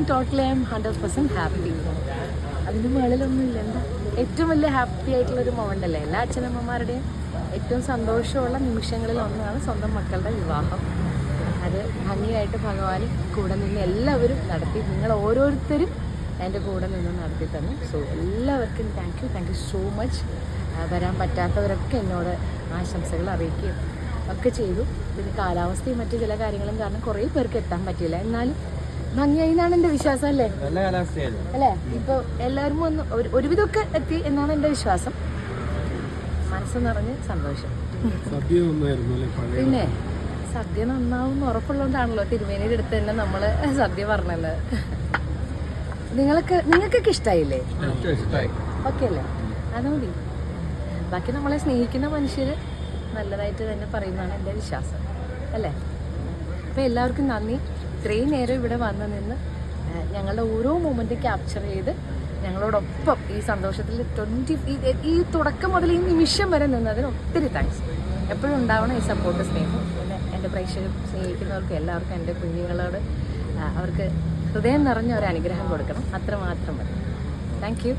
Totally I M 100% happy. അതിന് മുകളിലൊന്നുമില്ല. എന്താ ഏറ്റവും വലിയ ഹാപ്പി ആയിട്ടുള്ളൊരു മൊമെൻ്റ് അല്ലേ എല്ലാ അച്ഛനമ്മമാരുടെയും ഏറ്റവും സന്തോഷമുള്ള നിമിഷങ്ങളിൽ ഒന്നാണ് സ്വന്തം മക്കളുടെ വിവാഹം. അത് ഭംഗിയായിട്ട് ഭഗവാൻ കൂടെ നിന്ന് എല്ലാവരും നടത്തി. നിങ്ങൾ ഓരോരുത്തരും എൻ്റെ കൂടെ നിന്ന് നടത്തി തന്നു. സോ എല്ലാവർക്കും താങ്ക് യു സോ മച്ച്. വരാൻ പറ്റാത്തവരൊക്കെ എന്നോട് ആശംസകൾ അറിയിക്കുകയും ഒക്കെ ചെയ്തു. പിന്നെ കാലാവസ്ഥയും മറ്റു ചില കാര്യങ്ങളും കാരണം കുറേ പേർക്ക് എത്താൻ പറ്റിയില്ല. എന്നാലും ഭംഗിയായി എന്നാണ് എൻ്റെ വിശ്വാസം. അല്ലേ അല്ലേ? ഇപ്പോൾ എല്ലാവരും ഒന്ന് ഒരുവിധമൊക്കെ എത്തി എന്നാണ് എൻ്റെ വിശ്വാസം. മനസ്സ് നിറഞ്ഞ് സന്തോഷം. പിന്നെ സദ്യ നന്നാവും ഉറപ്പുള്ളതുകൊണ്ടാണല്ലോ തിരുമേനിയുടെ അടുത്ത് തന്നെ നമ്മൾ സദ്യ പറഞ്ഞത്. നിങ്ങൾക്കൊക്കെ ഇഷ്ടമായില്ലേ? ഓക്കെ അല്ലേ? അത് മതി. ബാക്കി നമ്മളെ സ്നേഹിക്കുന്ന മനുഷ്യർ നല്ലതായിട്ട് തന്നെ പറയുന്നതാണ് എൻ്റെ വിശ്വാസം. അല്ലേ? അപ്പോൾ എല്ലാവർക്കും നന്ദി. ഇത്രയും നേരം ഇവിടെ വന്ന് നിന്ന് ഞങ്ങളുടെ ഓരോ മൊമെൻറ്റ് ക്യാപ്ചർ ചെയ്ത് ഞങ്ങളോടൊപ്പം ഈ സന്തോഷത്തിൽ ഈ തുടക്കം മുതൽ ഈ നിമിഷം വരെ നിന്നതിന് ഒത്തിരി താങ്ക്സ്. എപ്പോഴും ഉണ്ടാവണം ഈ സപ്പോർട്ട്, സ്നേഹം. പിന്നെ എൻ്റെ പ്രേക്ഷകർ സ്നേഹിക്കുന്നവർക്കും എല്ലാവർക്കും എൻ്റെ കുഞ്ഞുങ്ങളോട് അവർക്ക് ഹൃദയം നിറഞ്ഞ ഒരു അനുഗ്രഹം കൊടുക്കണം. അത്രമാത്രം മതി. Thank you.